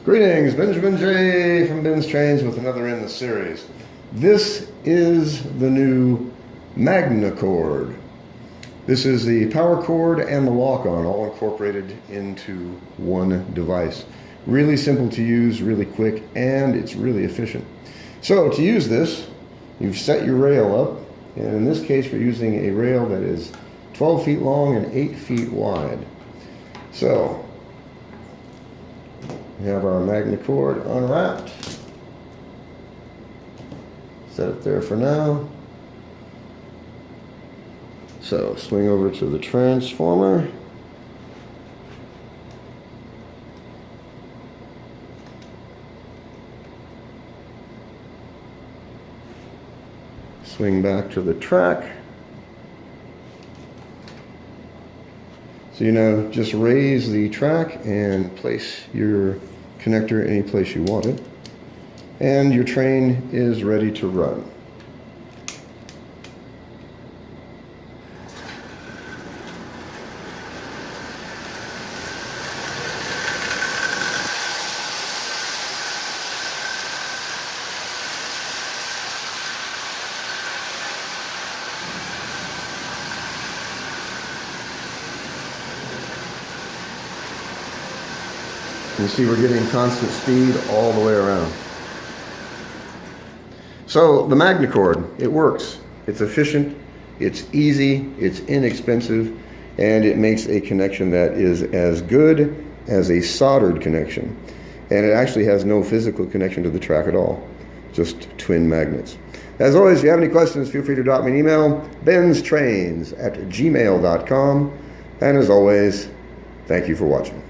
Greetings, Benjamin J. from BENZTRAINZ with another in the series. This is the new Magnecord. This is the power cord and the lock-on all incorporated into one device. Really simple to use, really quick, and it's really efficient. So to use this, you've set your rail up, and in this case we're using a rail that is 12 feet long and 8 feet wide. So we have our Magnecord unwrapped. Set it there for now. So swing over to the transformer. Swing back to the track. So you now just raise the track and place your connector any place you want it. And your train is ready to run. You see we're getting constant speed all the way around. So the Magnecord, it works. It's efficient, it's easy, it's inexpensive, and it makes a connection that is as good as a soldered connection. And it actually has no physical connection to the track at all, just twin magnets. As always, if you have any questions, feel free to drop me an email, BENZTRAINZ@gmail.com. And as always, thank you for watching.